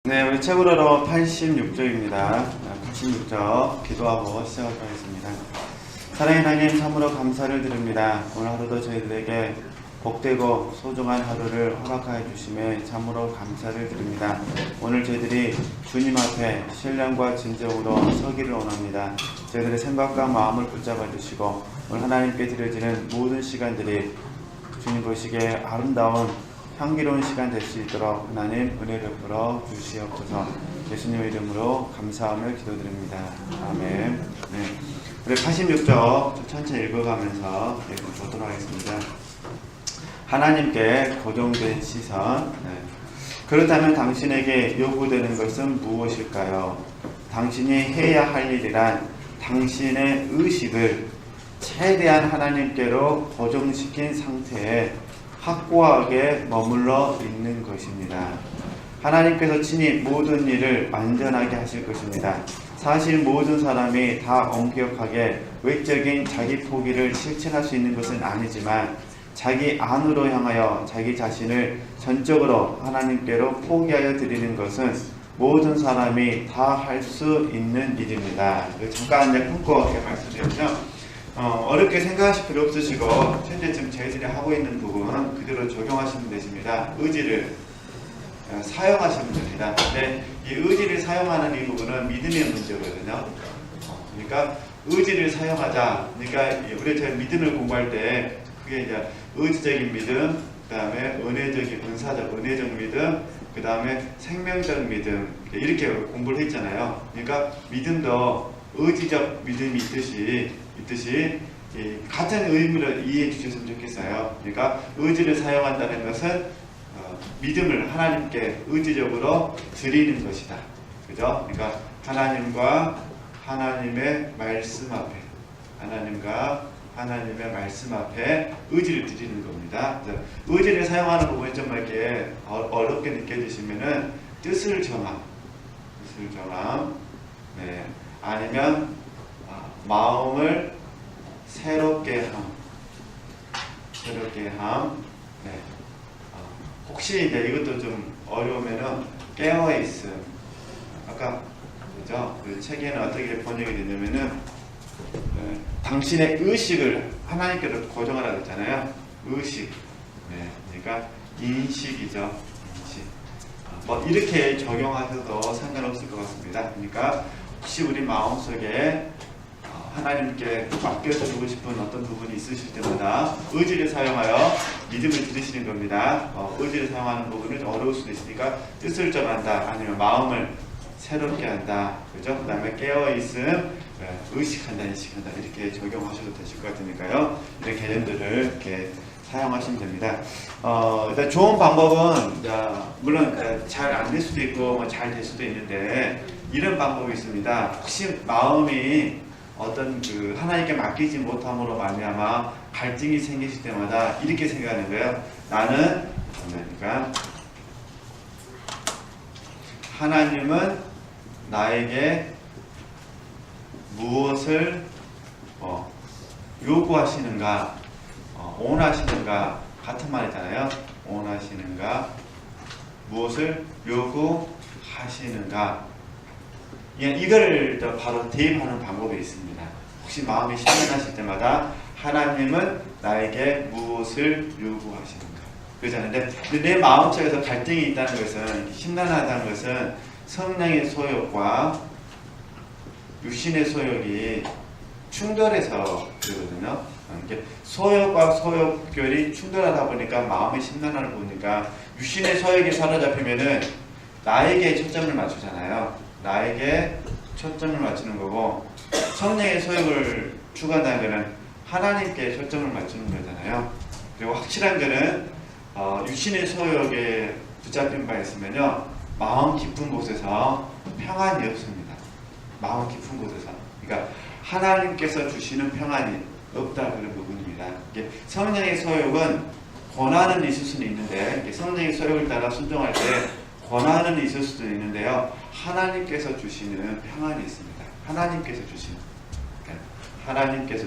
네, 우리 책으로 86쪽입니다. 86쪽 기도하고 시작하도록 하겠습니다. 사랑의 하나님, 참으로 감사를 드립니다. 오늘 하루도 저희들에게 복되고 소중한 하루를 허락하여 주심에 참으로 감사를 드립니다. 오늘 저희들이 주님 앞에 신령과 진정으로 서기를 원합니다. 저희들의 생각과 마음을 붙잡아 주시고 오늘 하나님께 드려지는 모든 시간들이 주님 보시기에 아름다운 향기로운 시간 될 수 있도록 하나님 은혜를 베풀어 주시옵소서. 예수님의 이름으로 감사하며 기도드립니다. 아멘. 네. 우리 86쪽 천천히 읽어가면서 보도록 하겠습니다. 하나님께 고정된 시선. 네. 그렇다면 당신에게 요구되는 것은 무엇일까요? 당신이 해야 할 일이란 당신의 의식을 최대한 하나님께로 고정시킨 상태에 확고하게 머물러 있는 것입니다. 하나님께서 친히 모든 일을 완전하게 하실 것입니다. 사실 모든 사람이 다 엄격하게 외적인 자기 포기를 실천할 수 있는 것은 아니지만 자기 안으로 향하여 자기 자신을 전적으로 하나님께로 포기하여 드리는 것은 모든 사람이 다 할 수 있는 일입니다. 잠깐 이제 끊고 말씀드렸죠. 어렵게 생각하실 필요 없으시고 현재 지금 저희들이 하고 있는 부분 그대로 적용하시면 되십니다. 의지를 사용하시면 됩니다. 근데 이 의지를 사용하는 이 부분은 믿음의 문제거든요. 그러니까 의지를 사용하자. 그러니까 우리 저희 믿음을 공부할 때 그게 이제 의지적인 믿음, 그 다음에 은혜적인 은사적 은혜적 믿음, 그 다음에 생명적 믿음 이렇게 공부를 했잖아요. 그러니까 믿음도 의지적 믿음이 있듯이 같은 의미를 이해해 주셨으면 좋겠어요. 그러니까 의지를 사용한다는 것은 믿음을 하나님께 의지적으로 드리는 것이다. 그죠? 그러니까 하나님과 하나님의 말씀 앞에 하나님의 말씀 앞에 의지를 드리는 겁니다. 의지를 사용하는 부분이 좀 이렇게 어렵게 느껴지시면은 뜻을 정함, 네. 아니면 마음을 새롭게 함. 네. 혹시 이제 이것도 좀 어려우면은 깨어 있음. 아까 그죠? 그 책에는 어떻게 번역이 되냐면은 당신의 의식을 하나님께로 고정하라고 했잖아요. 의식. 네. 그러니까 인식이죠. 인식. 뭐 이렇게 적용하셔도 상관없을 것 같습니다. 그러니까 혹시 우리 마음속에 하나님께 맡겨주고 싶은 어떤 부분이 있으실 때마다 의지를 사용하여 믿음을 드리시는 겁니다. 의지를 사용하는 부분은 어려울 수도 있으니까 뜻을 정한다 아니면 마음을 새롭게 한다. 그죠? 그 다음에 깨어있음, 의식한다, 인식한다 이렇게 적용하셔도 되실 것 같으니까요. 이런 개념들을 이렇게 사용하시면 됩니다. 일단 좋은 방법은 물론 잘 안 될 수도 있고 잘 될 수도 있는데 이런 방법이 있습니다. 혹시 마음이 어떤 하나님께 맡기지 못함으로 말미암아 갈등이 생기실 때마다 이렇게 생각하는 거예요. 나는 그러니까 하나님은 나에게 무엇을 요구하시는가, 원하시는가 같은 말이잖아요. 원하시는가, 무엇을 요구하시는가. 이걸 바로 대입하는 방법이 있습니다. 혹시 마음이 심란하실 때마다 하나님은 나에게 무엇을 요구하시는가 그러잖아요. 근데 내 마음속에서 갈등이 있다는 것은 심란하다는 것은 성령의 소욕과 육신의 소욕이 충돌해서 그러거든요. 소욕과 소욕결이 충돌하다 보니까 마음이 심란하다 보니까 육신의 소욕이 사로잡히면은 나에게 초점을 맞추잖아요. 나에게 초점을 맞추는 거고 성령의 소욕을 추구한다는 것은 하나님께 초점을 맞추는 거잖아요. 그리고 확실한 것은 육신의 소욕에 붙잡힌 바 있으면요 마음 깊은 곳에서 평안이 없습니다. 마음 깊은 곳에서 그러니까 하나님께서 주시는 평안이 없다 그런 부분입니다. 이게 성령의 소욕은 권한은 있을 수는 있는데 성령의 소욕을 따라 순종할 때 권한은 있을 수도 있는데요. 하나님께서 주시는 평안이 있습니다. 하나님께서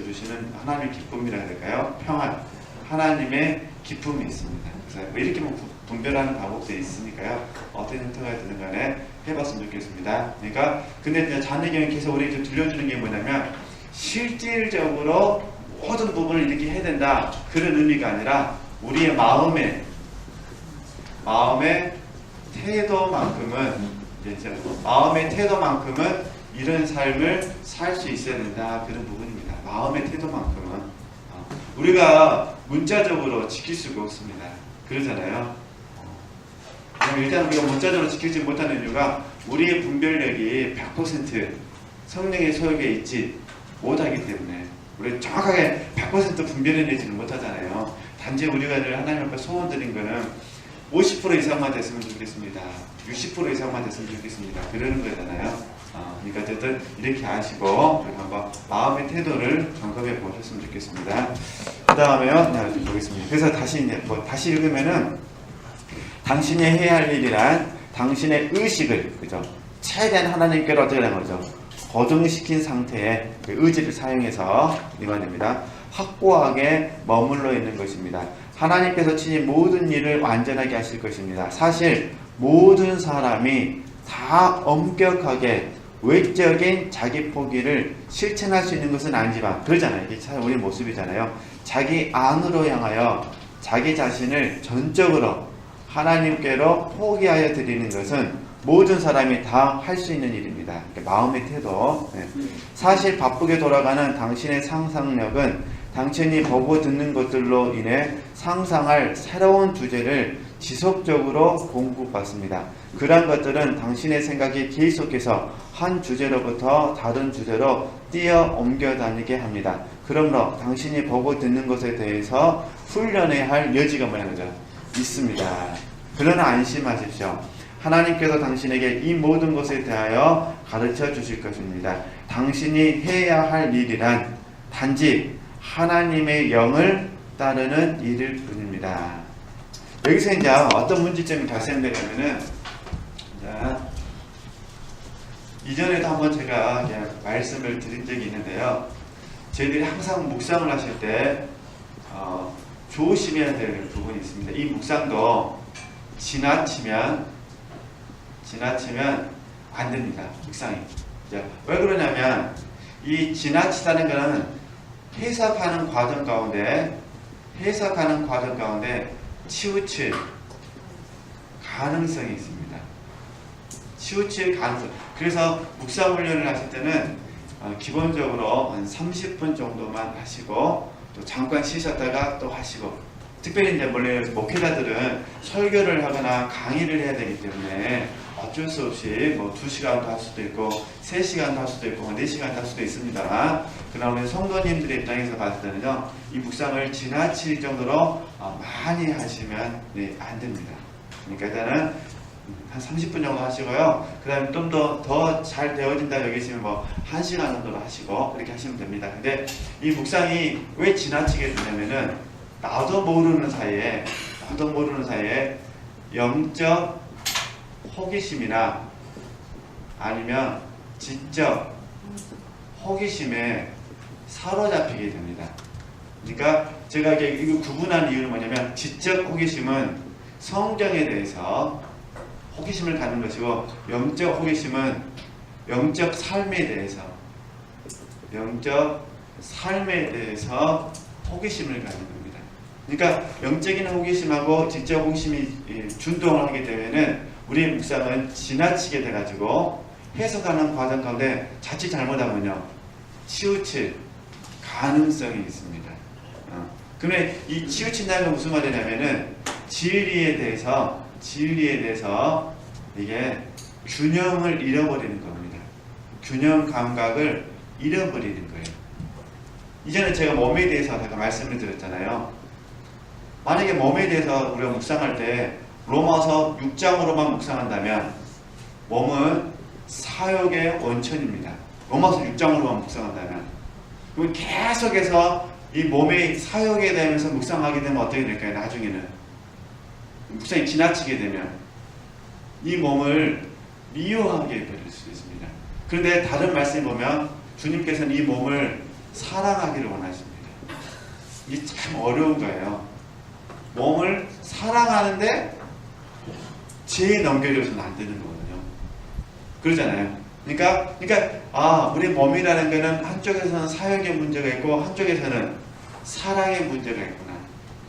주시는 하나님의 기쁨이라 해야 될까요? 평안. 하나님의 기쁨이 있습니다. 그래서 이렇게 분별하는 방법도 있으니까요. 어떤 형태가 되든 간에 해봤으면 좋겠습니다. 그러니까 근데 이제 자녀교육에서 우리 좀 들려주는 게 뭐냐면 실질적으로 모든 부분을 이렇게 해야 된다 그런 의미가 아니라 우리의 마음의 태도만큼은 이런 삶을 살 수 있어야 된다 그런 부분입니다. 마음의 태도만큼은 우리가 문자적으로 지킬 수가 없습니다. 그러잖아요. 일단 우리가 문자적으로 지키지 못하는 이유가 우리의 분별력이 100% 성령의 소욕에 있지 못하기 때문에 우리 정확하게 100% 분별해내지는 못하잖아요. 단지 우리가 늘 하나님 앞에 소원 드린 거는 50% 이상만 됐으면 좋겠습니다. 60% 이상만 됐으면 좋겠습니다. 그러는 거잖아요. 그러니까 어쨌든 이렇게 하시고 한번 마음의 태도를 점검해 보셨으면 좋겠습니다. 그 다음에요. 보겠습니다. 그래서 다시 읽으면은 당신이 해야 할 일이란 당신의 의식을 그죠? 최대한 하나님께로 어떻게 되는 거죠? 고정시킨 상태의 그 의지를 사용해서 이만입니다. 확고하게 머물러 있는 것입니다. 하나님께서 친히 모든 일을 완전하게 하실 것입니다. 사실 모든 사람이 다 엄격하게 외적인 자기 포기를 실천할 수 있는 것은 아니지만 그러잖아요. 이게 참 우리 모습이잖아요. 자기 안으로 향하여 자기 자신을 전적으로 하나님께로 포기하여 드리는 것은 모든 사람이 다 할 수 있는 일입니다. 마음의 태도. 사실 바쁘게 돌아가는 당신의 상상력은 당신이 보고 듣는 것들로 인해 상상할 새로운 주제를 지속적으로 공급받습니다. 그러한 것들은 당신의 생각이 계속해서 한 주제로부터 다른 주제로 뛰어 옮겨 다니게 합니다. 그러므로 당신이 보고 듣는 것에 대해서 훈련해야 할 여지가 뭐냐면요, 있습니다. 그러나 안심하십시오. 하나님께서 당신에게 이 모든 것에 대하여 가르쳐 주실 것입니다. 당신이 해야 할 일이란 단지 하나님의 영을 따르는 일일 뿐입니다. 여기서 이제 어떤 문제점이 발생되냐면은, 이전에도 한번 제가 말씀을 드린 적이 있는데요. 저희들이 항상 묵상을 하실 때 조심해야 될 부분이 있습니다. 이 묵상도 지나치면 안 됩니다. 묵상이. 왜 그러냐면 이 지나치다는 것은 해석하는 과정 가운데 치우칠 가능성이 있습니다. 치우칠 가능성. 그래서 묵상 훈련을 하실 때는 기본적으로 한 30분 정도만 하시고 또 잠깐 쉬셨다가 또 하시고, 특별히 이제 원래 목회자들은 설교를 하거나 강의를 해야 되기 때문에 어쩔 수 없이 뭐 2시간도 할 수도 있고 3시간도 할 수도 있고 4시간도 할 수도 있습니다. 그러나 우리 성도님들의 입장에서 봤을 때는요, 이 묵상을 지나칠 정도로 많이 하시면 안 됩니다. 그러니까 일단은 한 30분 정도 하시고요. 그 다음에 좀 더 잘 되어진다 여기시면 뭐 1시간 정도로 하시고 그렇게 하시면 됩니다. 근데 이 묵상이 왜 지나치게 되냐면은 나도 모르는 사이에 영적 호기심이나 아니면 지적 호기심에 사로잡히게 됩니다. 그러니까 제가 이거 구분하는 이유는 뭐냐면, 지적 호기심은 성경에 대해서 호기심을 갖는 것이고, 영적 호기심은 영적 삶에 대해서 호기심을 갖는 겁니다. 그러니까 영적인 호기심하고 지적 호기심이 준동을 하게 되면은 우리의 묵상은 지나치게 돼가지고 해석하는 과정 가운데 자칫 잘못하면요, 치우칠 가능성이 있습니다. 그러면 이 치우친다는 건 무슨 말이냐면은 진리에 대해서 이게 균형을 잃어버리는 겁니다. 균형 감각을 잃어버리는 거예요. 이전에 제가 몸에 대해서 제가 말씀을 드렸잖아요. 만약에 몸에 대해서 우리가 묵상할 때 로마서 6장으로만 묵상한다면 몸은 사욕의 원천입니다. 로마서 6장으로만 묵상한다면. 그리고 계속해서 이 몸의 사욕에 대해서 묵상하게 되면 어떻게 될까요? 나중에는 묵상이 지나치게 되면 이 몸을 미워하게 버릴 수 있습니다. 그런데 다른 말씀에 보면 주님께서는 이 몸을 사랑하기를 원하십니다. 이게 참 어려운 거예요. 몸을 사랑하는데 죄에 넘겨져서는 안 되는 거거든요. 그러잖아요. 그러니까 우리 몸이라는 거는 한쪽에서는 사역의 문제가 있고 한쪽에서는 사랑의 문제가 있구나.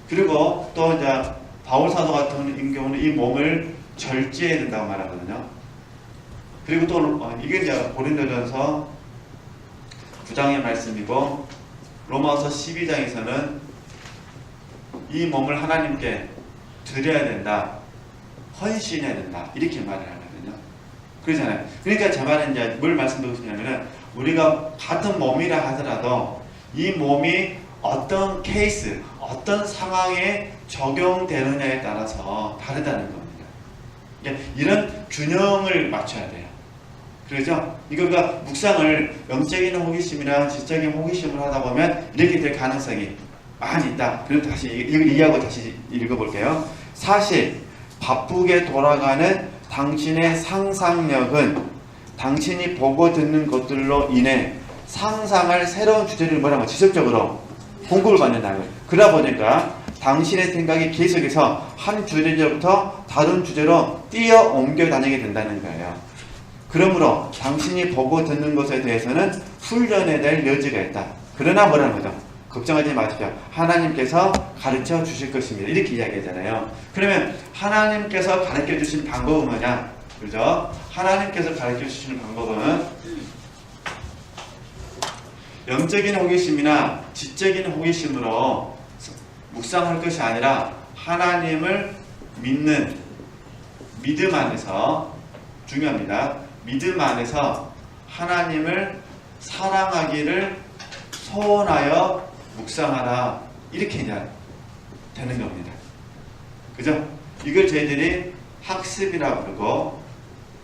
그리고 또 이제 바울 사도 같은 경우는 이 몸을 절제해야 된다고 말하거든요. 그리고 또 이게 이제 고린도전서 9장의 말씀이고 로마서 12장에서는 이 몸을 하나님께 드려야 된다. 헌신해야 된다. 이렇게 말을 하거든요. 그러잖아요. 그러니까 제 말은 이제 뭘 말씀드리고 싶냐면은 우리가 같은 몸이라 하더라도 이 몸이 어떤 케이스, 어떤 상황에 적용되느냐에 따라서 다르다는 겁니다. 이런 균형을 맞춰야 돼요. 그렇죠? 그러니까 묵상을 영적인 호기심이나 지적인 호기심을 하다 보면 이렇게 될 가능성이 많이 있다. 그럼 다시 이걸 이해하고 다시 읽어볼게요. 사실 바쁘게 돌아가는 당신의 상상력은 당신이 보고 듣는 것들로 인해 상상할 새로운 주제를 뭐라고 지속적으로 공급을 받는다는 거예요. 그러다 보니까 당신의 생각이 계속해서 한 주제부터 다른 주제로 뛰어 옮겨 다니게 된다는 거예요. 그러므로 당신이 보고 듣는 것에 대해서는 훈련해야 될 여지가 있다. 그러나 뭐라는 거죠? 걱정하지 마십시오. 하나님께서 가르쳐 주실 것입니다. 이렇게 이야기하잖아요. 그러면 하나님께서 가르쳐 주신 방법은 뭐냐? 그죠? 하나님께서 가르쳐 주시는 방법은 영적인 호기심이나 지적인 호기심으로 묵상할 것이 아니라 하나님을 믿는 믿음 안에서 중요합니다. 믿음 안에서 하나님을 사랑하기를 소원하여 묵상하라. 이렇게 이제 되는 겁니다. 그죠? 이걸 저희들이 학습이라 부르고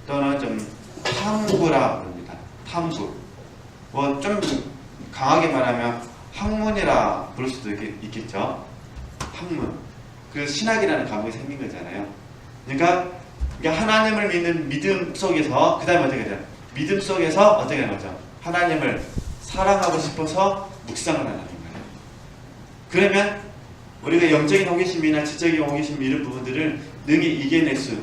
또는 좀 탐구라 부릅니다. 탐구. 뭐 좀 강하게 말하면 학문이라 부를 수도 있겠죠. 학문. 그 신학이라는 과목이 생긴 거잖아요. 그러니까 하나님을 믿는 믿음 속에서 그 다음에 어떻게 돼요? 믿음 속에서 어떻게 되는 거죠? 하나님을 사랑하고 싶어서 묵상을 하는 거예요. 그러면 우리가 영적인 호기심이나 지적인 호기심 이런 부분들을 능히 이겨낼 수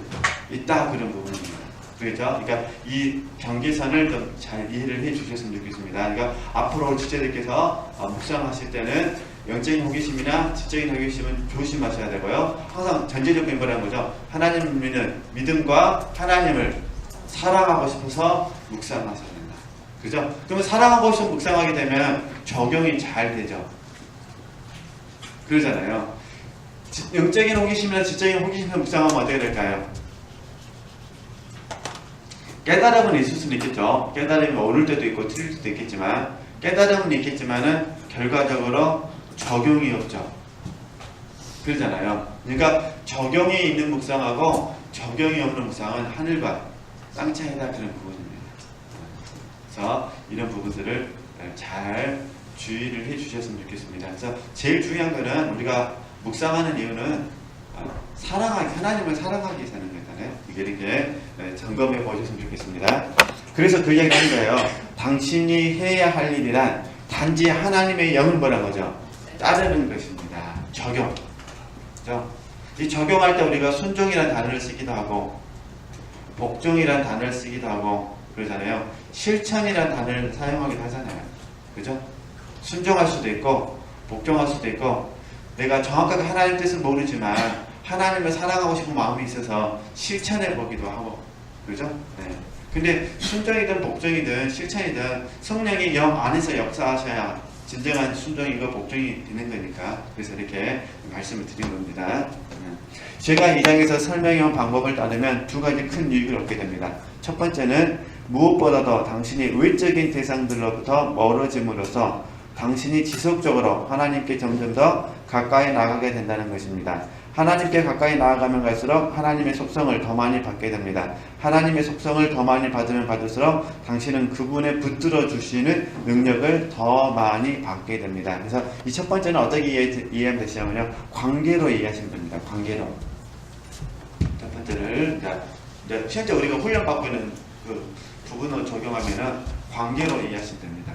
있다 그런 부분입니다. 그렇죠? 그러니까 이 경계선을 좀 잘 이해를 해 주셨으면 좋겠습니다. 그러니까 앞으로 지체들께서 묵상하실 때는 영적인 호기심이나 지적인 호기심은 조심하셔야 되고요. 항상 전제 조건이 뭐라는 거죠? 하나님을 믿는 믿음과 하나님을 사랑하고 싶어서 묵상하셔야 된다. 그죠? 그러면 사랑하고 싶어서 묵상하게 되면 적용이 잘 되죠. 그러잖아요. 영적인 호기심이나 지적인 호기심을 묵상하면 어떻게 될까요? 깨달음은 있을 수는 있겠죠. 깨달음이 옳을 때도 있고 틀릴 수도 있겠지만 깨달음은 있겠지만은 결과적으로 적용이 없죠. 그러잖아요. 그러니까 적용이 있는 묵상하고 적용이 없는 묵상은 하늘과 땅 차이다 그런 부분입니다. 그래서 이런 부분들을 잘 주의를 해 주셨으면 좋겠습니다. 그래서 제일 중요한 거는 우리가 묵상하는 이유는 하나님을 사랑하기 위해서 하는 거잖아요. 이렇게 점검해 보셨으면 좋겠습니다. 그래서 그 이야기 하는 거예요. 당신이 해야 할 일이란 단지 하나님의 영을 뭐라는 거죠? 따르는 것입니다. 적용. 그죠? 이 적용할 때 우리가 순종이라는 단어를 쓰기도 하고 복종이라는 단어를 쓰기도 하고 그러잖아요. 실천이라는 단어를 사용하기도 하잖아요. 그죠? 순종할 수도 있고 복종할 수도 있고 내가 정확하게 하나님 뜻은 모르지만 하나님을 사랑하고 싶은 마음이 있어서 실천해 보기도 하고 그죠? 네. 근데 순종이든 복종이든 실천이든 성령이 영 안에서 역사하셔야 진정한 순종이고 복종이 되는 거니까 그래서 이렇게 말씀을 드린 겁니다. 제가 이 장에서 설명해온 방법을 따르면 두 가지 큰 유익을 얻게 됩니다. 첫 번째는 무엇보다도 당신이 외적인 대상들로부터 멀어짐으로써 당신이 지속적으로 하나님께 점점 더 가까이 나가게 된다는 것입니다. 하나님께 가까이 나아가면 갈수록 하나님의 속성을 더 많이 받게 됩니다. 하나님의 속성을 더 많이 받으면 받을수록 당신은 그분의 붙들어 주시는 능력을 더 많이 받게 됩니다. 그래서 이 첫 번째는 어떻게 이해하면 되시냐면요. 관계로 이해하시면 됩니다. 관계로. 첫 번째를 실제 우리가 훈련받고 있는 그 부분을 적용하면은 관계로 이해하시면 됩니다.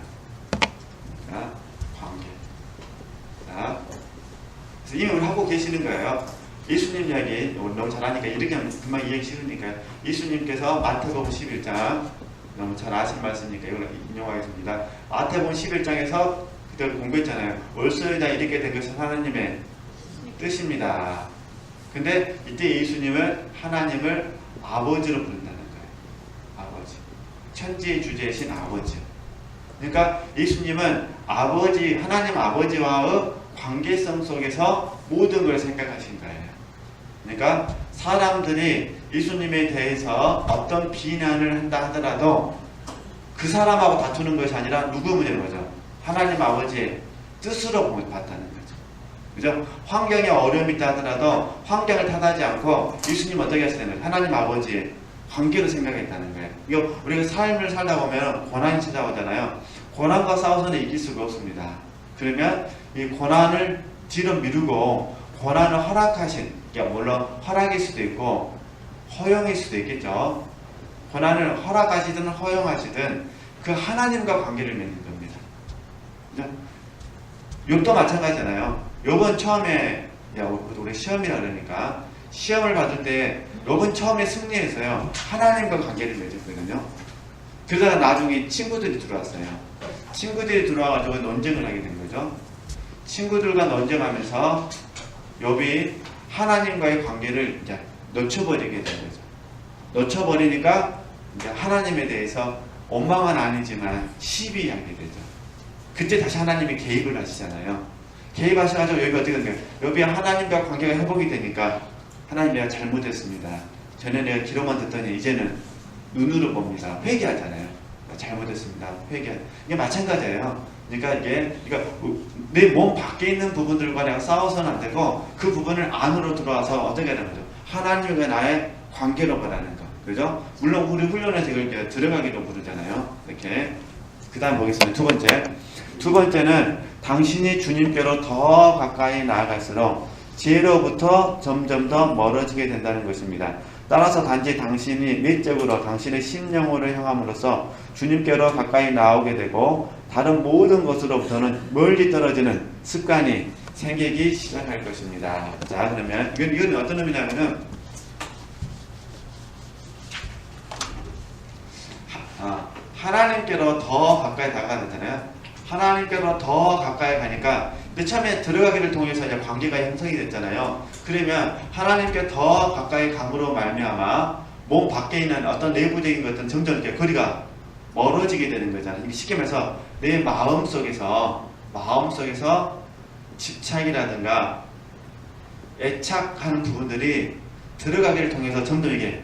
자, 관계. 자, 그래서 이미 우리 하고 계시는 거예요. 예수님 이야기 너무 잘하니까 이렇게 하면 금방 이해하기 쉬우니까요. 예수님께서 마태복음 11장 너무 잘 아시는 말씀이니까 이걸 인용하겠습니다. 마태복음 11장에서 그때 공부했잖아요. 올소이다 이렇게 된 것은 하나님의 뜻입니다. 근데 이때 예수님은 하나님을 아버지로 부른다는 거예요. 아버지. 천지의 주제이신 아버지. 그러니까 예수님은 아버지, 하나님 아버지와의 관계성 속에서 모든 걸 생각하신 거예요. 그러니까 사람들이 예수님에 대해서 어떤 비난을 한다 하더라도 그 사람하고 다투는 것이 아니라 누구 문제인 거죠? 하나님 아버지의 뜻으로 봤다는 거죠. 그죠? 환경에 어려움이 있다 하더라도 환경을 탓하지 않고 예수님 어떻게 하시는 거예요? 하나님 아버지의 관계로 생각했다는 거예요. 이거 우리가 삶을 살다 보면 고난이 찾아오잖아요. 고난과 싸워서는 이길 수가 없습니다. 그러면 이 고난을 뒤로 미루고 고난을 허락하신, 물론 허락일 수도 있고 허용일 수도 있겠죠. 고난을 허락하시든 허용하시든 그 하나님과 관계를 맺는 겁니다. 그죠? 욥도 마찬가지잖아요. 욥은 처음에 우리 시험이라 그러니까 시험을 받을 때 욥은 처음에 승리했어요. 하나님과 관계를 맺었거든요. 그러다가 나중에 친구들이 들어왔어요. 친구들이 들어와가지고 논쟁을 하게 된 거죠. 친구들과 논쟁하면서 욥이 하나님과의 관계를 이제 놓쳐버리게 된 거죠. 놓쳐버리니까 이제 하나님에 대해서 원망은 아니지만 시비하게 되죠. 그때 다시 하나님이 개입을 하시잖아요. 개입하셔가지고 욥이 어떻게 된 거예요? 욥이 하나님과 관계가 회복이 되니까 하나님 내가 잘못했습니다. 전에 내가 기록만 듣더니 이제는 눈으로 봅니다. 회개하잖아요. 잘못했습니다. 이게 마찬가지예요. 그러니까 내 몸 밖에 있는 부분들과 내가 싸워서는 안 되고 그 부분을 안으로 들어와서 어떻게 하는 거죠? 하나님과 나의 관계로 보라는 거. 그죠? 물론 우리 훈련에서 이걸 들어가기로 부르잖아요. 이렇게. 그 다음 보겠습니다. 두 번째는 당신이 주님께로 더 가까이 나아갈수록 지혜로부터 점점 더 멀어지게 된다는 것입니다. 따라서 단지 당신이 내적으로 당신의 심령으로 향함으로써 주님께로 가까이 나오게 되고 다른 모든 것으로부터는 멀리 떨어지는 습관이 생기기 시작할 것입니다. 자, 그러면 이건 어떤 의미냐면은 하나님께로 더 가까이 다가가잖아요. 하나님께로 더 가까이 가니까 처음에 들어가기를 통해서 이제 관계가 형성이 됐잖아요. 그러면 하나님께 더 가까이 감으로 말미암아 몸 밖에 있는 어떤 내부적인 것들은 점점 이렇게 거리가 멀어지게 되는 거잖아요. 쉽게 말해서 내 마음 속에서 집착이라든가 애착하는 부분들이 들어가기를 통해서 점점 이게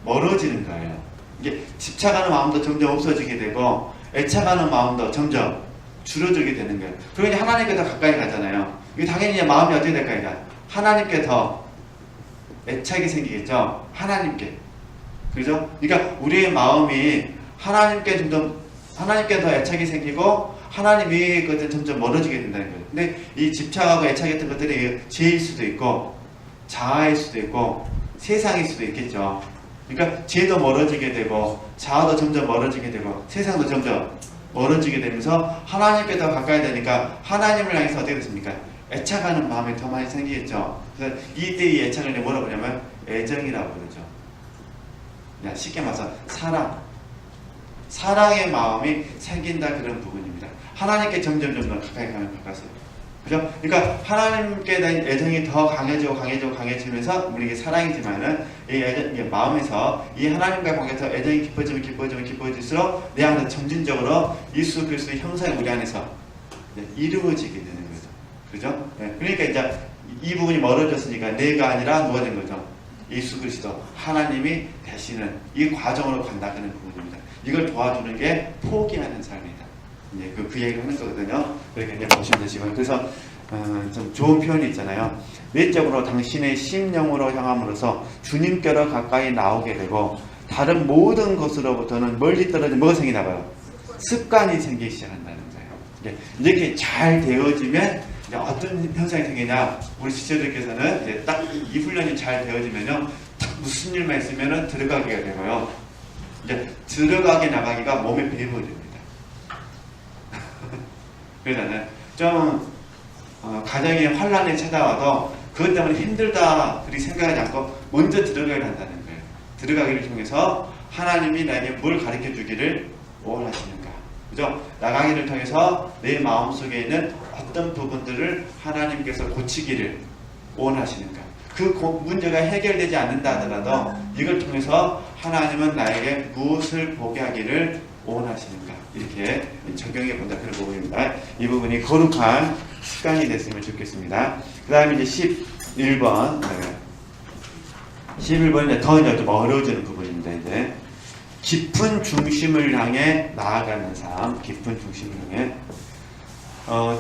멀어지는 거예요. 이게 집착하는 마음도 점점 없어지게 되고 애착하는 마음도 점점 줄어들게 되는 거예요. 그러니 하나님께 더 가까이 가잖아요. 이게 당연히 이제 마음이 어떻게 될까요? 하나님께 더 애착이 생기겠죠. 하나님께. 그죠? 그러니까 우리의 마음이 하나님께 더 애착이 생기고 하나님 위에 것들 점점 멀어지게 된다는 거예요. 근데 이 집착하고 애착했던 것들이 죄일 수도 있고 자아일 수도 있고 세상일 수도 있겠죠. 그러니까 죄도 멀어지게 되고 자아도 점점 멀어지게 되고 세상도 점점 멀어지게 되면서 하나님께 더 가까이 되니까 하나님을 향해서 어떻게 됐습니까? 애착하는 마음이 더 많이 생기겠죠. 그래서 이때 이 애착을 뭐라고 부르냐면 애정이라고 부르죠. 쉽게 말해서 사랑의 마음이 생긴다 그런 부분입니다. 하나님께 점점 가까이 가면 가까워요. 그죠? 그러니까 하나님께 대한 애정이 더 강해지면서 우리에게 사랑이지만은 이 마음에서 이 하나님과 관계에서 애정이 깊어질수록 내 안에 점진적으로 예수 그리스도의 형상이 우리 안에서 이루어지게 되는 거죠. 그죠? 그러니까 이제 이 부분이 멀어졌으니까 내가 아니라 누가 된 거죠? 예수 그리스도 하나님이 되시는 이 과정으로 간다는 부분입니다. 이걸 도와주는 게 포기하는 삶이다. 그 얘기를 하는 거거든요. 그렇게 이제 보시면 되시고요. 그래서 좀 좋은 표현이 있잖아요. 내적으로 당신의 심령으로 향함으로써 주님께로 가까이 나오게 되고 다른 모든 것으로부터는 멀리 떨어진 뭐가 생기나 봐요? 습관이 생기기 시작한다는 거예요. 이렇게 잘 되어지면 이제 어떤 현상이 생기냐? 우리 지체들께서는 이제 딱 이 훈련이 잘 되어지면요, 무슨 일만 있으면은 들어가기가 되고요. 이제 들어가게 나가기가 몸에 배워집니다. 그러잖아요. 좀 가정에 환란이 찾아와도 그것 때문에 힘들다 그렇게 생각하지 않고 먼저 들어가야 한다는 거예요. 들어가기를 통해서 하나님이 나에게 뭘 가르쳐 주기를 원하시는가. 그죠? 나가기를 통해서 내 마음속에 있는 어떤 부분들을 하나님께서 고치기를 원하시는가. 그 문제가 해결되지 않는다 하더라도 이걸 통해서 하나님은 나에게 무엇을 보게 하기를 원하시는가. 이렇게 적용해 본다. 그런 부분입니다. 이 부분이 거룩한 습관이 됐으면 좋겠습니다. 그 다음에 이제 11번. 11번이 더 이제 좀 어려워지는 부분입니다. 이제 깊은 중심을 향해 나아가는 삶. 깊은 중심을 향해.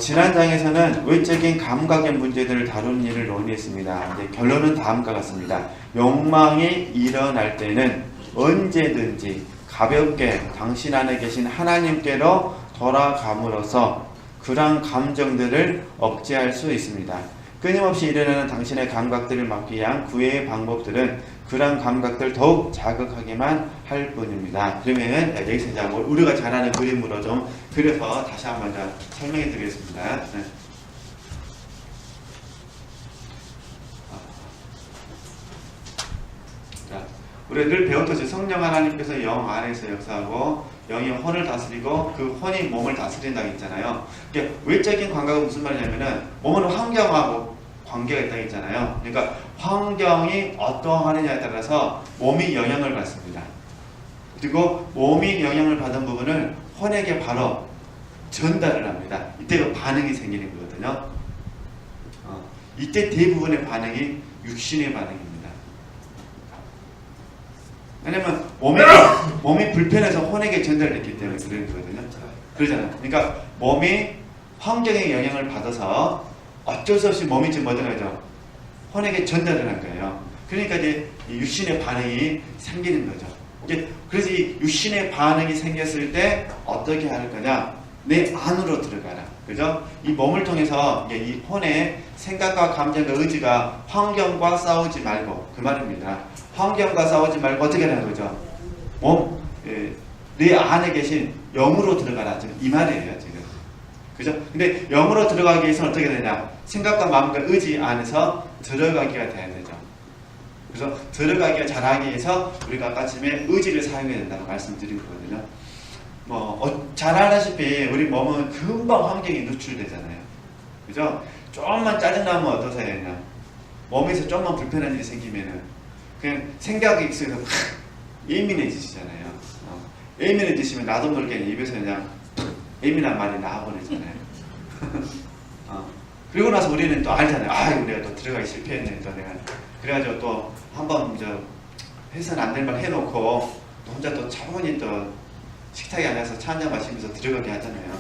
지난 장에서는 외적인 감각의 문제들을 다루는 일을 논의했습니다. 이제 결론은 다음과 같습니다. 욕망이 일어날 때는 언제든지 가볍게 당신 안에 계신 하나님께로 돌아감으로써 그러한 감정들을 억제할 수 있습니다. 끊임없이 일어나는 당신의 감각들을 막기 위한 구애의 방법들은 그러한 감각들을 더욱 자극하기만 할 뿐입니다. 그러면 여기서 이제 우리가 잘 아는 그림으로 좀 그려서 다시 한번 설명해 드리겠습니다. 네. 자, 우리가 늘 배웠듯이 성령 하나님께서 영 안에서 역사하고 영이 혼을 다스리고 그 혼이 몸을 다스린다고 했잖아요. 그러니까 외적인 감각은 무슨 말이냐면은 몸은 환경하고 관계가 있다고 했잖아요. 그러니까 환경이 어떠하느냐에 따라서 몸이 영향을 받습니다. 그리고 몸이 영향을 받은 부분을 혼에게 바로 전달을 합니다. 이때 반응이 생기는 거거든요. 이때 대부분의 반응이 육신의 반응입니다. 왜냐면 몸이 불편해서 혼에게 전달됐기 때문에 그런 거거든요. 그러잖아요. 그러니까 몸이 환경의 영향을 받아서 어쩔 수 없이 몸이 지금 뭐든 하죠. 혼에게 전달을 한 거예요. 그러니까 이제 육신의 반응이 생기는 거죠. 그래서 이 육신의 반응이 생겼을 때 어떻게 할 거냐? 내 안으로 들어가라. 그죠? 이 몸을 통해서 이 혼의 생각과 감정과 의지가 환경과 싸우지 말고 그 말입니다. 환경과 싸우지 말고 어떻게 하는 거죠? 내 안에 계신 영으로 들어가라. 지금 이 말이에요. 지금. 그죠? 근데 영으로 들어가기 위해서는 어떻게 되냐? 생각과 마음과 의지 안에서 들어가기가 돼야 되죠. 그래서 들어가기가 잘하기 위해서 우리가 아까쯤에 의지를 사용해야 된다고 말씀드린 거거든요. 잘 알다시피 우리 몸은 금방 환경에 노출되잖아요. 그죠? 조금만 짜증나면 어떠세요? 그냥 몸에서 조금만 불편한 일이 생기면은 그냥 생각이 있어서 예민해지시잖아요. 예민해지시면 나도 모르게 입에서 그냥 예민한 말이 나와버리잖아요. 그리고 나서 우리는 또 알잖아요. 우리가 또 들어가기 실패했네. 또 내가 그래가지고 또 한번 해서는 안 될 말 해놓고 또 혼자 또 차분히 또 식탁에 앉아서 차 한잔 마시면서 들어가게 하잖아요.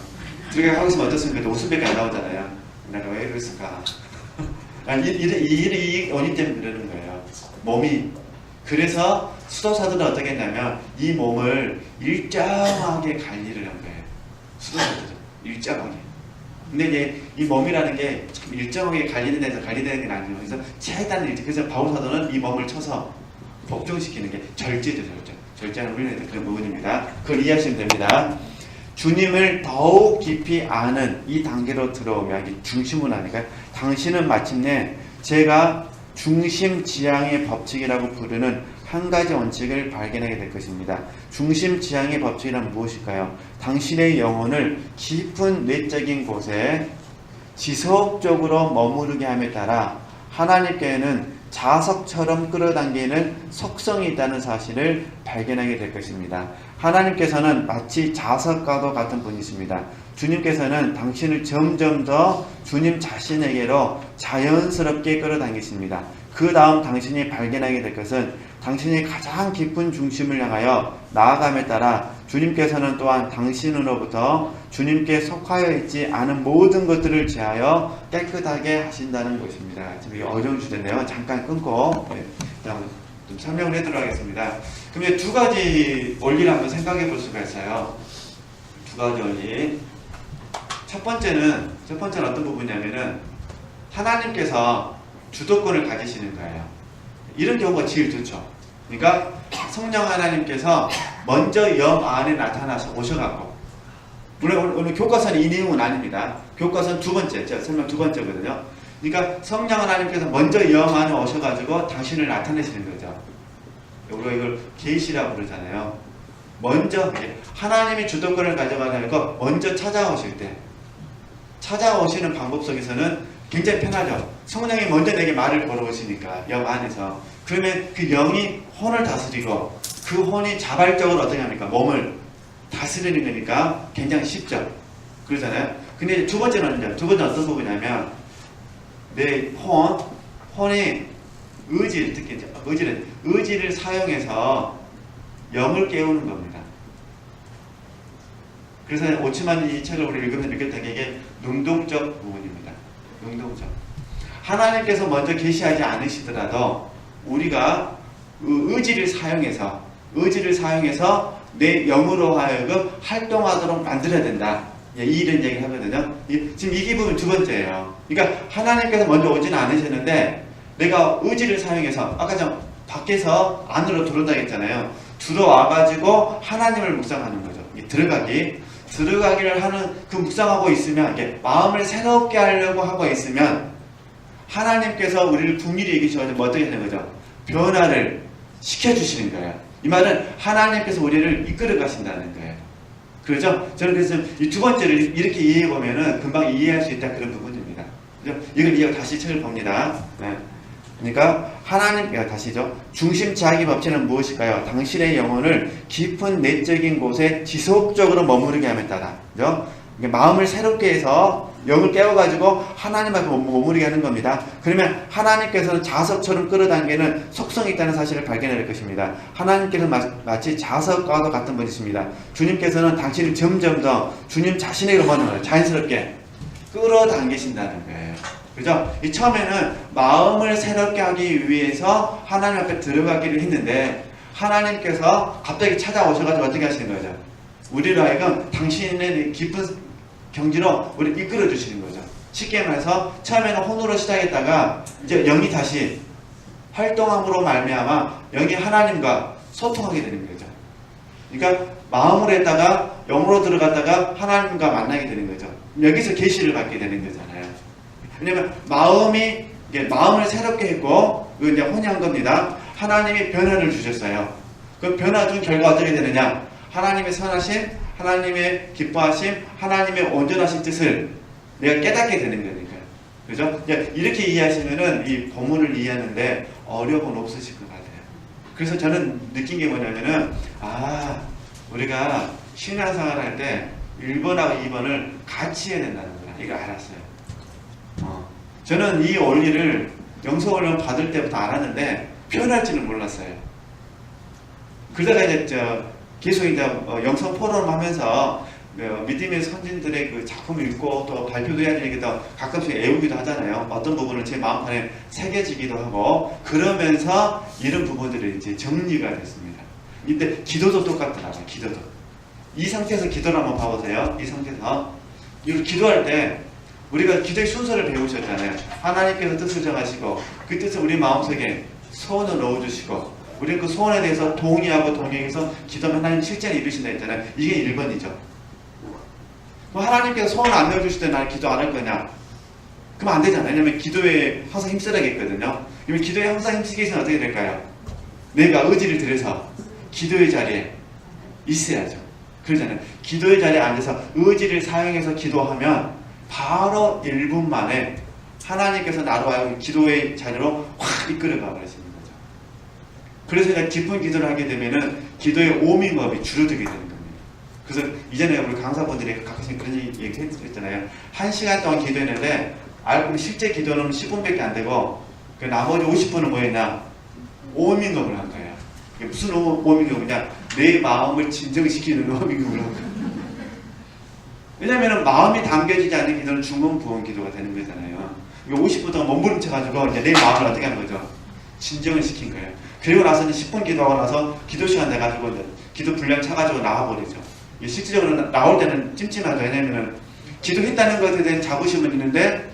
들어가게 하고 있으면 어떻습니까? 웃음밖에 안 나오잖아요. 내가 왜 그랬을까? 이 원인 때문에 그러는 거예요. 몸이. 그래서 수도사들은 어떻게 했냐면 이 몸을 일정하게 관리를 한 거예요. 수도사들은 일정하게. 근데 이제 이 몸이라는 게 참 일정하게 관리되는 데서 관리되는 게 아니에요. 그래서 최대한 일정. 그래서 바울사도는 이 몸을 쳐서 복종시키는 게 절제죠, 절제. 절제하는 훈련이 그런 부분입니다. 그걸 이해하시면 됩니다. 주님을 더욱 깊이 아는 이 단계로 들어오면 중심을 하니까 당신은 마침내 제가 중심지향의 법칙이라고 부르는 한 가지 원칙을 발견하게 될 것입니다. 중심지향의 법칙이란 무엇일까요? 당신의 영혼을 깊은 내적인 곳에 지속적으로 머무르게 함에 따라 하나님께는 자석처럼 끌어당기는 속성이 있다는 사실을 발견하게 될 것입니다. 하나님께서는 마치 자석과도 같은 분이십니다. 주님께서는 당신을 점점 더 주님 자신에게로 자연스럽게 끌어당기십니다. 그 다음 당신이 발견하게 될 것은 당신이 가장 깊은 중심을 향하여 나아감에 따라 주님께서는 또한 당신으로부터 주님께 속하여 있지 않은 모든 것들을 제하여 깨끗하게 하신다는 것입니다. 지금 이게 어려운 주제인데요. 잠깐 끊고 좀 설명을 해드리도록 하겠습니다. 그럼 두 가지 원리를 한번 생각해 볼 수가 있어요. 두 가지 원리. 첫 번째는 어떤 부분이냐면은 하나님께서 주도권을 가지시는 거예요. 이런 경우가 제일 좋죠. 그러니까 성령 하나님께서 먼저 영 안에 나타나서 오셔갖고, 물론 오늘 교과서는 이 내용은 아닙니다. 교과서는 두 번째, 설명 두 번째거든요. 그러니까 성령 하나님께서 먼저 영 안에 오셔가지고 당신을 나타내시는 거죠. 우리가 이걸 계시라고 그러잖아요. 먼저 하나님이 주도권을 가져가는 거 먼저 찾아오실 때, 찾아오시는 방법 속에서는 굉장히 편하죠. 성령이 먼저 내게 말을 걸어오시니까 영 안에서. 그러면 그 영이 혼을 다스리고 그 혼이 자발적으로 어떻게 합니까? 몸을 다스리는 거니까 굉장히 쉽죠. 그러잖아요. 근데 두 번째는 어떤 부분이냐면 내 혼이 의지를 사용해서 영을 깨우는 겁니다. 그래서 오치만 이 책을 우리 읽으면 느꼈던 게 이게 능동적 부분입니다. 능동적. 하나님께서 먼저 계시하지 않으시더라도 우리가 의지를 사용해서 내 영으로 하여금 활동하도록 만들어야 된다. 이런 얘기를 하거든요. 지금 이 부분 두 번째예요. 그러니까 하나님께서 먼저 오지는 않으셨는데 내가 의지를 사용해서 아까 전 밖에서 안으로 들어온다 했잖아요. 들어와가지고 하나님을 묵상하는 거죠. 들어가기를 하는 그 묵상하고 있으면 이게 마음을 새롭게 하려고 하고 있으면 하나님께서 우리를 궁일이 얘기하시면 어떻게 하는 거죠? 변화를 시켜주시는 거예요. 이 말은 하나님께서 우리를 이끌어 가신다는 거예요. 그렇죠? 저는 그래서 이 두 번째를 이렇게 이해해 보면은 금방 이해할 수 있다 그런 부분입니다. 그렇죠? 이걸 이해 다시 책을 봅니다. 네. 그러니까 하나님 다시죠. 중심 자기 법칙은 무엇일까요? 당신의 영혼을 깊은 내적인 곳에 지속적으로 머무르게 함에 따라, 그렇죠? 마음을 새롭게 해서 영을 깨워가지고 하나님 앞에 머무르게 하는 겁니다. 그러면 하나님께서는 자석처럼 끌어당기는 속성이 있다는 사실을 발견할 것입니다. 하나님께서는 마치 자석과도 같은 분이십니다. 주님께서는 당신을 점점 더 주님 자신에게로 자연스럽게 끌어당기신다는 거예요. 그죠? 이 처음에는 마음을 새롭게 하기 위해서 하나님 앞에 들어가기를 했는데 하나님께서 갑자기 찾아오셔가지고 어떻게 하시는 거죠? 우리로 하여금 당신의 깊은 경지로 우리를 이끌어 주시는 거죠. 쉽게 말해서 처음에는 혼으로 시작했다가 이제 영이 다시 활동함으로 말미암아 영이 하나님과 소통하게 되는 거죠. 그러니까 마음으로 했다가 영으로 들어갔다가 하나님과 만나게 되는 거죠. 여기서 계시를 받게 되는 거잖아요. 왜냐면 마음을 새롭게 했고 이거 이제 혼이 한 겁니다. 하나님이 변화를 주셨어요. 그 변화 준 결과 어떻게 되느냐? 하나님의 선하심, 하나님의 기뻐하심, 하나님의 온전하신 뜻을 내가 깨닫게 되는 거니까요. 그죠? 이렇게 이해하시면은 이 본문을 이해하는데 어려움은 없으실 것 같아요. 그래서 저는 느낀 게 뭐냐면은, 우리가 신앙생활 할 때 1번하고 2번을 같이 해야 된다는구나. 이거 알았어요. 저는 이 원리를 영성훈련 받을 때부터 알았는데 표현할지는 몰랐어요. 그러다가 이제 계속 이제 영성 포럼 하면서 믿음의 선진들의 그 작품을 읽고 또 발표도 해야 되니까 가끔씩 애우기도 하잖아요. 어떤 부분은 제 마음판에 새겨지기도 하고 그러면서 이런 부분들이 이제 정리가 됐습니다. 이때 기도도 똑같더라고요. 기도도. 이 상태에서 기도를 한번 봐보세요. 이 상태에서 이렇게 기도할 때 우리가 기도의 순서를 배우셨잖아요. 하나님께서 뜻을 정하시고 그 뜻을 우리 마음속에 소원을 넣어주시고 우리는 그 소원에 대해서 동의하고 동행해서 기도하면 하나님 실제로 이루신다 했잖아요. 이게 1번이죠. 그럼 하나님께서 소원을 안 넣어주실 때 나는 기도 안 할 거냐? 그럼 안 되잖아요. 왜냐면 기도에 항상 힘쓰라겠거든요. 그러면 기도에 항상 힘쓰기 위해서는 어떻게 될까요? 내가 의지를 들여서 기도의 자리에 있어야죠. 그러잖아요. 기도의 자리에 앉아서 의지를 사용해서 기도하면 바로 1분 만에 하나님께서 나로 하여금 기도의 자리로 확 이끌어가 버리시는 거죠. 그래서 이제 깊은 기도를 하게 되면은 기도의 오밍업이 줄어들게 되는 겁니다. 그래서 이전에 우리 강사분들이 가끔씩 그런 얘기 했잖아요. 1시간 동안 기도했는데 알고 보니 실제 기도는 10분밖에 안 되고 그 나머지 50분은 뭐였냐? 오밍업을 한 거예요. 이게 무슨 오밍업이냐? 내 마음을 진정시키는 오밍업을 한 거예요. 왜냐면은 마음이 담겨지지 않는 기도는 중언부언 기도가 되는 거잖아요. 50분 동안 몸부림쳐가지고 이제 내 마음을 어떻게 하는 거죠? 진정을 시킨 거예요. 그리고 나서 이제 10분 기도하고 나서 기도 시간 돼가지고 이제 기도 분량 차가지고 나와버리죠. 실질적으로 나올 때는 찜찜하죠. 왜냐면은 기도했다는 것에 대한 자부심은 있는데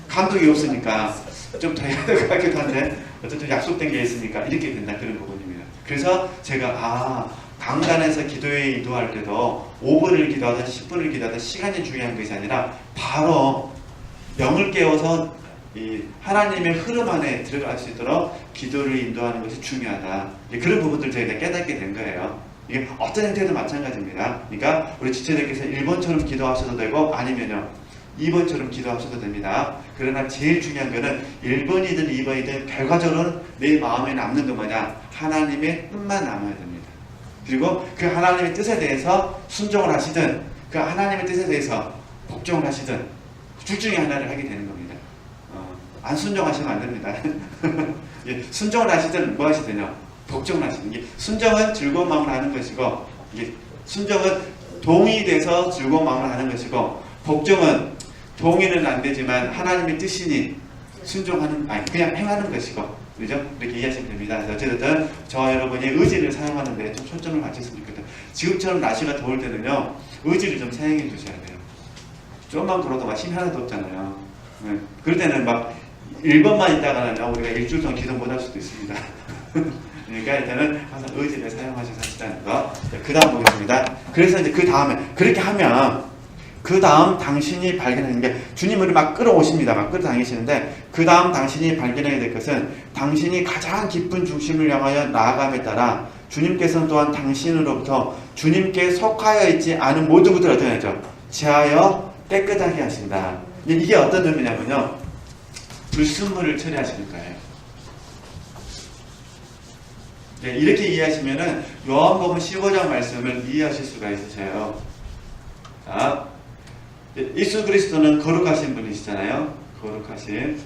감동이 없으니까 좀 더 해야 될 것 같기도 한데 어쨌든 약속된 게 있으니까 이렇게 된다 그런 부분입니다. 그래서 제가 강단에서 기도에 이도할 때도 5분을 기도하든 10분을 기도하든 시간이 중요한 것이 아니라 바로 영을 깨워서 이 하나님의 흐름 안에 들어갈 수 있도록 기도를 인도하는 것이 중요하다. 그런 부분들을 저희가 깨닫게 된 거예요. 이게 어떤 형태도 마찬가지입니다. 그러니까 우리 지체들께서 1번처럼 기도하셔도 되고 아니면요 2번처럼 기도하셔도 됩니다. 그러나 제일 중요한 거는 1번이든 2번이든 결과적으로는 내 마음에 남는 거 뭐냐? 하나님의 뜻만 남아야 됩니다. 그리고 그 하나님의 뜻에 대해서 순종을 하시든 그 하나님의 뜻에 대해서 복종을 하시든 둘 중에 하나를 하게 되는 겁니다. 안 순종하시면 안 됩니다. 예, 순종을 하시든 뭐 하시든요. 복종을 하시는 게 순종은 즐거운 마음을 하는 것이고 이게 순종은 동의돼서 즐거운 마음을 하는 것이고 복종은 동의는 안 되지만 하나님의 뜻이니 순종하는 아니 그냥 행하는 것이고 그죠? 이렇게 이해하시면 됩니다. 그래서 어쨌든 저와 여러분이 의지를 사용하는데 좀 초점을 맞췄으면 좋겠다. 지금처럼 날씨가 더울 때는요 의지를 좀 사용해 주셔야 돼요. 조금만 걸어도 막 힘이 하나도 없잖아요. 네. 그럴 때는 막 1번만 있다가는 우리가 일주일 동안 기도 못 할 수도 있습니다. 그러니까 일단은 항상 의지를 사용하셔서 하시다는 거. 그 다음 보겠습니다. 그래서 이제 그 다음에 그렇게 하면 그 다음 당신이 발견하는 게 주님을 막 끌어오십니다. 막 끌어당기시는데 그 다음 당신이 발견해야 될 것은 당신이 가장 깊은 중심을 향하여 나아감에 따라 주님께서는 또한 당신으로부터 주님께 속하여 있지 않은 모든 것들을 어떻게 하죠? 제하여 깨끗하게 하신다. 이게 어떤 의미냐면요. 불순물을 처리하시는 거예요. 네, 이렇게 이해하시면은 요한복음 15장 말씀을 이해하실 수가 있으세요. 자, 예수 그리스도는 거룩하신 분이시잖아요. 거룩하신.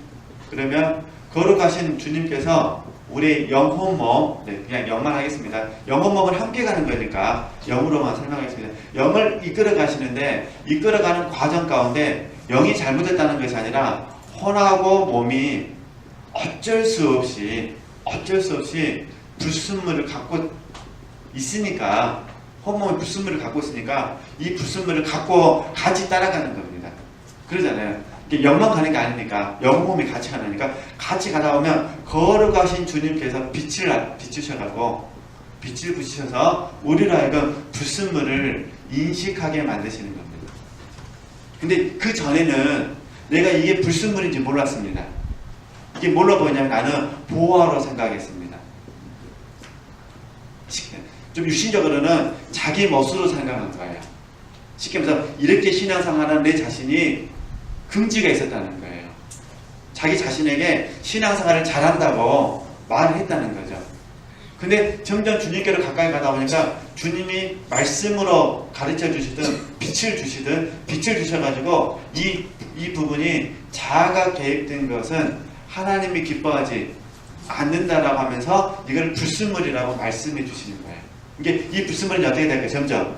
그러면 거룩하신 주님께서 우리 영혼 몸, 네, 그냥 영만 하겠습니다. 영혼 몸은 함께 가는 거니까 영으로만 설명하겠습니다. 영을 이끌어 가시는데 이끌어가는 과정 가운데 영이 잘못됐다는 것이 아니라 혼하고 몸이 어쩔 수 없이 불순물을 갖고 있으니까 혼몸이 불순물을 갖고 있으니까 이 불순물을 갖고 같이 따라가는 겁니다. 그러잖아요. 영만 가는 게 아니니까 영몸이 같이 가니까 같이 가다 보면 거룩하신 주님께서 빛을 비추셔가지고 빛을 부으셔서 우리로 하여금 불순물을 인식하게 만드시는 겁니다. 근데 그 전에는 내가 이게 불순물인지 몰랐습니다. 이게 뭘로 보냐면 나는 보화로 생각했습니다. 좀 유신적으로는 자기 멋으로 생각한 거예요. 쉽게 말해서 이렇게 신앙생활하는 내 자신이 긍지가 있었다는 거예요. 자기 자신에게 신앙생활을 잘한다고 말을 했다는 거죠. 근데 점점 주님께로 가까이 가다 보니까 주님이 말씀으로 가르쳐 주시든 빛을 주셔가지고 이 부분이 자아가 개입된 것은 하나님이 기뻐하지 않는다라고 하면서 이걸 불순물이라고 말씀해 주시는 거예요. 이게 이 불순물이 어떻게 될까요? 점점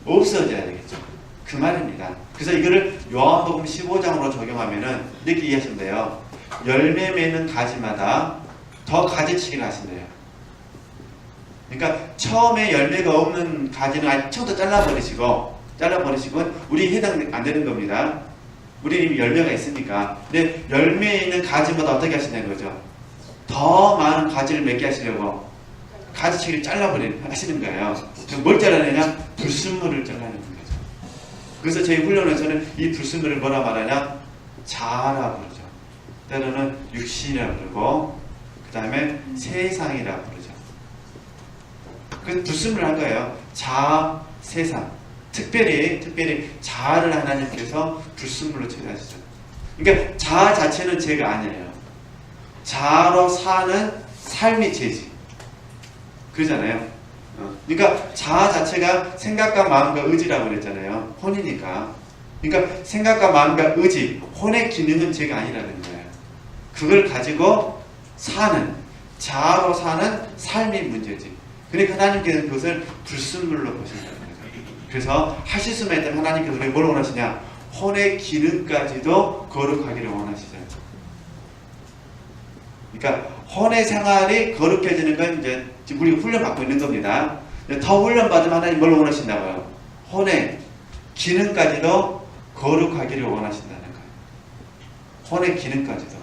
없어져야 되겠죠. 그 말입니다. 그래서 이거를 요한복음 15장으로 적용하면은 이렇게 이해하시면 돼요. 열매 맺는 가지마다 더 가지치기를 하신대요. 그러니까 처음에 열매가 없는 가지는 아예 처음부터 잘라버리시고 우리 해당 안 되는 겁니다. 우리 이미 열매가 있으니까. 근데 열매 있는 가지마다 어떻게 하시냐는 거죠. 더 많은 가지를 맺게 하시려고 가지치기를 하시는 거예요. 뭘 잘라내냐? 불순물을 잘라내는 거죠. 그래서 저희 훈련에서는 이 불순물을 뭐라 말하냐? 자아라고 그러죠. 때로는 육신이라고 그러고 그 다음에 세상이라고 그러죠. 그래서 불순물을 한 거예요. 자아, 세상. 특별히 자아를 하나님께서 불순물로 처리하시죠. 그러니까 자아 자체는 죄가 아니에요. 자아로 사는 삶이 죄지. 그러잖아요. 그러니까 자아 자체가 생각과 마음과 의지라고 그랬잖아요. 혼이니까. 그러니까 생각과 마음과 의지, 혼의 기능은 죄가 아니라는 거예요. 그걸 가지고 자아로 사는 삶이 문제지. 그러니까 하나님께서는 그것을 불순물로 보신다는 거죠. 그래서 하실 수만 있다면 하나님께서 우리가 뭘 원하시냐? 혼의 기능까지도 거룩하기를 원하시죠. 그러니까 혼의 생활이 거룩해지는 건 이제 지금 우리가 훈련받고 있는 겁니다. 더 훈련받으면 하나님 뭘 원하신다고요? 혼의 기능까지도 거룩하기를 원하신다는 거예요. 혼의 기능까지도.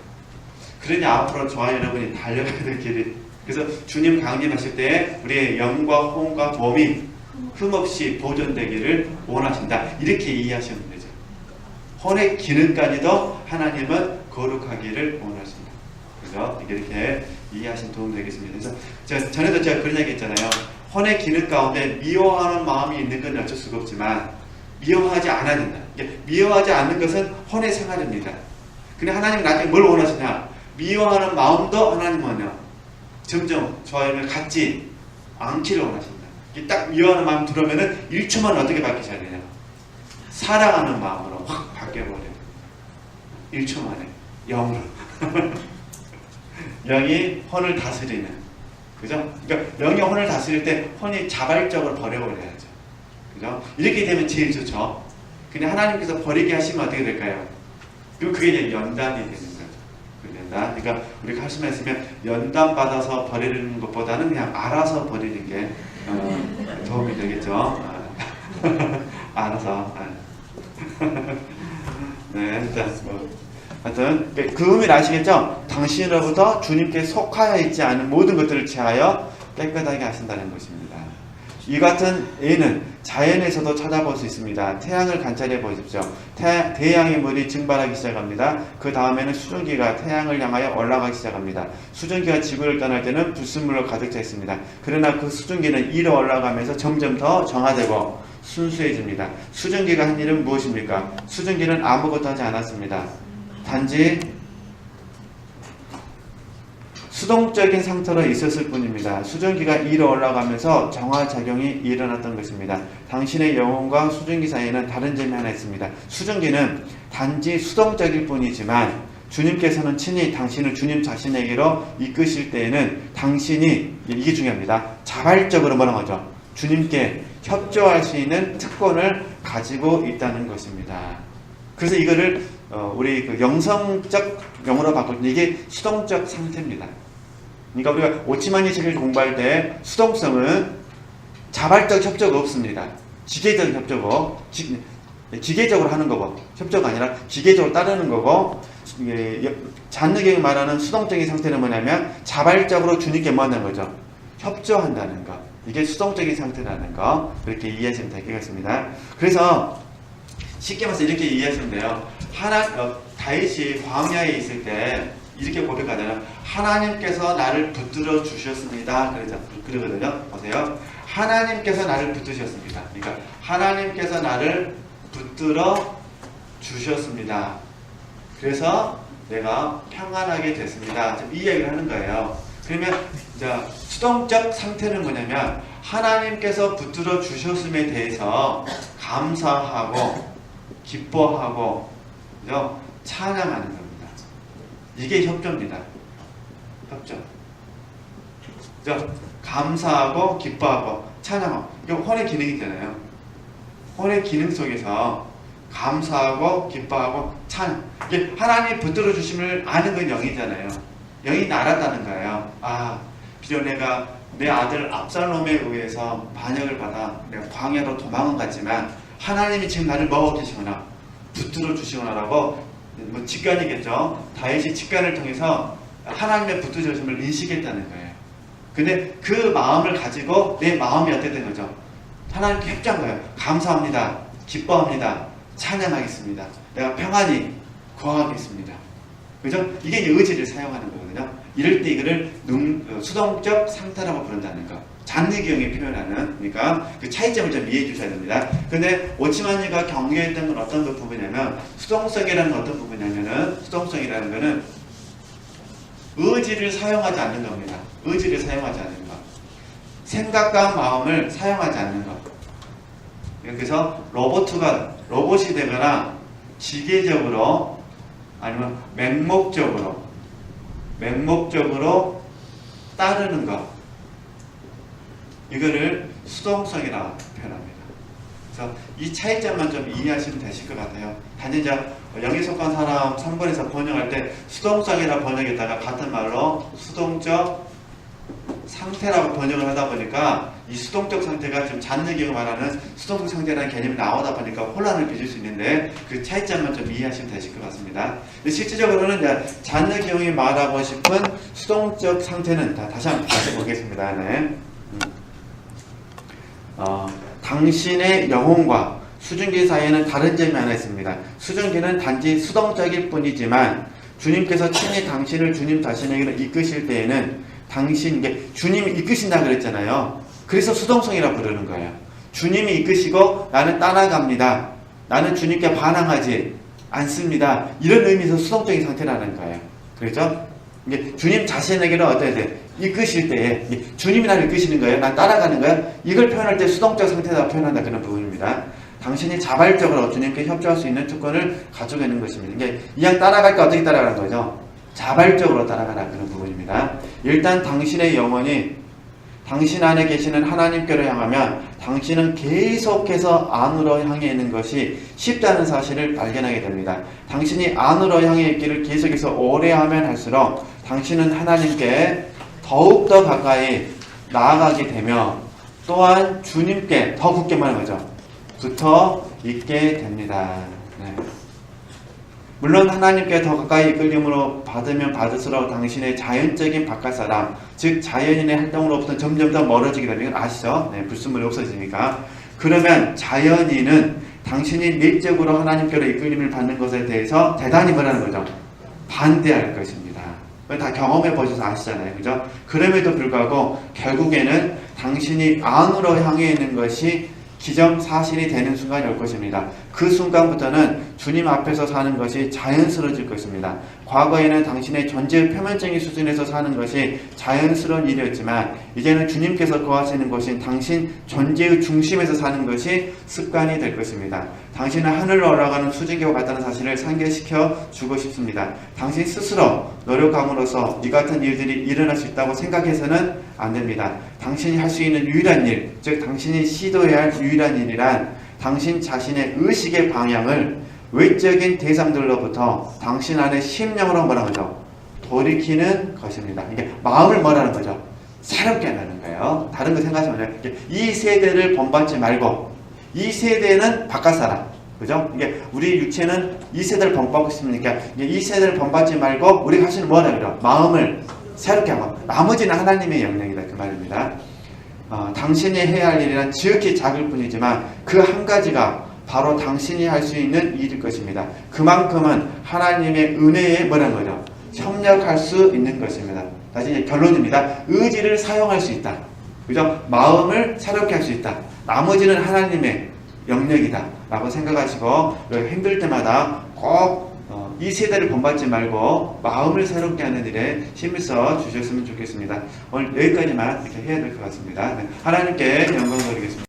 그러니 앞으로 저와 여러분이 달려가야 될 길이, 그래서 주님 강림하실 때 우리의 영과 혼과 몸이 흠없이 보존되기를 원하신다. 이렇게 이해하시면 되죠. 혼의 기능까지도 하나님은 거룩하기를 원하신다. 그죠? 이렇게 이해하시면 도움이 되겠습니다. 그래서 전에도 제가 그런 얘기 했잖아요. 혼의 기능 가운데 미워하는 마음이 있는 건 어쩔 수가 없지만 미워하지 않아야 된다. 미워하지 않는 것은 혼의 생활입니다. 근데 하나님은 나중에 뭘 원하시냐? 미워하는 마음도 하나님은요, 점점 저희를 갖지 않기를 원하십니다. 딱 미워하는 마음 들어오면은 1초만 어떻게 바뀌셔야 되냐? 사랑하는 마음으로 확 바뀌어버려요. 1초 만에 영으로. 영이 혼을 다스리는, 그죠? 그러니까 영이 혼을 다스릴 때 혼이 자발적으로 버려버려야죠. 그죠? 이렇게 되면 제일 좋죠. 근데 하나님께서 버리게 하시면 어떻게 될까요? 그럼 그게 이제 연단이 되는 거죠. 그 연단. 그러니까 우리가 할 수만 있으면 연단 받아서 버리는 것보다는 그냥 알아서 버리는 게 도움이 되겠죠. 알아서. 네, 일단 하여튼 그 의미를 아시겠죠? 당신으로부터 주님께 속하여 있지 않은 모든 것들을 제하여 깨끗하게 하신다는 것입니다. 이 같은 예는 자연에서도 찾아볼 수 있습니다. 태양을 관찰해 보십시오. 태양의 물이 증발하기 시작합니다. 그 다음에는 수증기가 태양을 향하여 올라가기 시작합니다. 수증기가 지구를 떠날 때는 불순물로 가득 차 있습니다. 그러나 그 수증기는 위로 올라가면서 점점 더 정화되고 순수해집니다. 수증기가 한 일은 무엇입니까? 수증기는 아무것도 하지 않았습니다. 단지 수동적인 상태로 있었을 뿐입니다. 수증기가 위로 올라가면서 정화작용이 일어났던 것입니다. 당신의 영혼과 수증기 사이에는 다른 점이 하나 있습니다. 수증기는 단지 수동적일 뿐이지만 주님께서는 친히 당신을 주님 자신에게로 이끄실 때에는 당신이, 이게 중요합니다, 자발적으로 뭐라고 하죠? 주님께 협조할 수 있는 특권을 가지고 있다는 것입니다. 그래서 이거를 우리 그 영성적 영어로 바꿀 때 이게 수동적 상태입니다. 그러니까 우리가 오치마니 책을 공부할 때 수동성은 자발적 협조가 없습니다. 기계적 협조고, 기계적으로 하는 거고, 협조가 아니라 기계적으로 따르는 거고, 잔느경이 말하는 수동적인 상태는 뭐냐면 자발적으로 주님께 뭐 하는 거죠? 협조한다는 거. 이게 수동적인 상태라는 거. 그렇게 이해하시면 되겠습니다. 그래서 쉽게 말해서 이렇게 이해하시면 돼요. 다윗이 광야에 있을 때 이렇게 고백하잖아요. 하나님께서 나를 붙들어 주셨습니다. 그러거든요. 보세요. 하나님께서 나를 붙드셨습니다. 그러니까 하나님께서 나를 붙들어 주셨습니다. 그래서 내가 평안하게 됐습니다. 이 이야기를 하는 거예요. 그러면 이제 수동적 상태는 뭐냐면 하나님께서 붙들어 주셨음에 대해서 감사하고 기뻐하고, 그죠? 찬양하는 겁니다. 이게 협조입니다. 협조. 그죠? 감사하고 기뻐하고 찬양하고. 이거 혼의 기능이잖아요. 혼의 기능 속에서 감사하고 기뻐하고 찬양. 이게 하나님 붙들어 주심을 아는 건 영이잖아요. 영이 알았다는 거예요. 아, 비록 내가 내 아들 압살롬에 의해서 반역을 받아 내가 광야로 도망은 갔지만 하나님이 지금 나를 먹어 계시거나 붙들어 주시거나라고, 뭐 직관이겠죠. 다윗이 직관을 통해서 하나님의 붙들어 주심을 인식했다는 거예요. 근데 그 마음을 가지고 내 마음이 어떻게 된 거죠? 하나님께 협조한 거예요. 감사합니다. 기뻐합니다. 찬양하겠습니다. 내가 평안히 거하겠습니다. 그죠? 이게 의지를 사용하는 거거든요. 이럴 때 이거를 수동적 상태라고 부른다는 거. 잔느경이 표현하는, 그러니까 그 차이점을 좀 이해해 주셔야 됩니다. 근데 오치마니가 경계했던 건 어떤 부분이냐면, 수동성이라는 건 어떤 부분이냐면은, 수동성이라는 거는 의지를 사용하지 않는 겁니다. 의지를 사용하지 않는 것. 생각과 마음을 사용하지 않는 것. 그래서 로봇이 되거나 기계적으로 아니면 맹목적으로 따르는 것. 이거를 수동성이라고 표현합니다. 그래서 이 차이점만 좀 이해하시면 되실 것 같아요. 단지 이제 영에 속한 사람 3번에서 번역할 때 수동성이라 번역했다가 같은 말로 수동적 상태라고 번역을 하다 보니까 이 수동적 상태가 지금 잔느경이 말하는 수동적 상태라는 개념이 나오다 보니까 혼란을 빚을 수 있는데 그 차이점만 좀 이해하시면 되실 것 같습니다. 실질적으로는 잔느경이 말하고 싶은 수동적 상태는 다시 한번 보겠습니다. 네. 당신의 영혼과 수증기 사이에는 다른 점이 하나 있습니다. 수증기는 단지 수동적일 뿐이지만 주님께서 친히 당신을 주님 자신에게로 이끄실 때에는 이게 주님이 이끄신다 그랬잖아요. 그래서 수동성이라 부르는 거예요. 주님이 이끄시고 나는 따라갑니다. 나는 주님께 반항하지 않습니다. 이런 의미에서 수동적인 상태라는 거예요. 그렇죠? 이게 주님 자신에게로 어때야 돼? 이끄실 때에 주님이 나를 이끄시는 거예요. 난 따라가는 거예요. 이걸 표현할 때 수동적 상태다 표현한다 그런 부분입니다. 당신이 자발적으로 주님께 협조할 수 있는 특권을 가지고 있는 것입니다. 이게 이왕 따라갈 때 어떻게 따라가는 거죠? 자발적으로 따라가라 그런 부분입니다. 일단 당신의 영혼이 당신 안에 계시는 하나님께로 향하면 당신은 계속해서 안으로 향해 있는 것이 쉽다는 사실을 발견하게 됩니다. 당신이 안으로 향해 있기를 계속해서 오래 하면 할수록 당신은 하나님께 더욱더 가까이 나아가게 되며 또한 주님께 더 굳게 말하는 거죠. 붙어 있게 됩니다. 네. 물론 하나님께 더 가까이 이끌림으로 받으면 받을수록 당신의 자연적인 바깥사람, 즉 자연인의 활동으로부터 점점 더 멀어지게 되는 건 아시죠? 네, 불순물이 없어지니까. 그러면 자연인은 당신이 내적으로 하나님께로 이끌림을 받는 것에 대해서 대단히 뭐라는 거죠? 반대할 것입니다. 다 경험해 보셔서 아시잖아요. 그죠? 그럼에도 불구하고 결국에는 당신이 안으로 향해 있는 것이 기정사실이 되는 순간이 올 것입니다. 그 순간부터는 주님 앞에서 사는 것이 자연스러워질 것입니다. 과거에는 당신의 존재의 표면적인 수준에서 사는 것이 자연스러운 일이었지만 이제는 주님께서 거하시는 곳인 당신 존재의 중심에서 사는 것이 습관이 될 것입니다. 당신은 하늘로 올라가는 수증기와 같다는 사실을 상기시켜 주고 싶습니다. 당신 스스로 노력함으로써 이 같은 일들이 일어날 수 있다고 생각해서는 안 됩니다. 당신이 할 수 있는 유일한 일, 즉 당신이 시도해야 할 유일한 일이란 당신 자신의 의식의 방향을 외적인 대상들로부터 당신 안의 심령으로 뭐라는 거죠? 돌이키는 것입니다. 이게 마음을 뭐라는 거죠? 새롭게 하는 거예요. 다른 거 생각하지 마세요. 이 세대를 본받지 말고 이 세대는 바깥 사람. 그죠? 이게 우리 육체는 이 세대를 본받고 있으니까 이 세대를 본받지 말고 우리가 하시는 뭐라 그래요? 마음을 새롭게 하고 나머지는 하나님의 영역이다 그 말입니다. 당신이 해야 할 일이란 지극히 작을 뿐이지만 그 한 가지가 바로 당신이 할 수 있는 일일 것입니다. 그만큼은 하나님의 은혜에 뭐라는 거죠? 협력할 수 있는 것입니다. 다시 이제 결론입니다. 의지를 사용할 수 있다. 그죠? 마음을 새롭게 할 수 있다. 나머지는 하나님의 영역이다 라고 생각하시고 힘들 때마다 꼭 이 세대를 본받지 말고 마음을 새롭게 하는 일에 힘을 써 주셨으면 좋겠습니다. 오늘 여기까지만 이렇게 해야 될 것 같습니다. 네. 하나님께 영광 돌리겠습니다.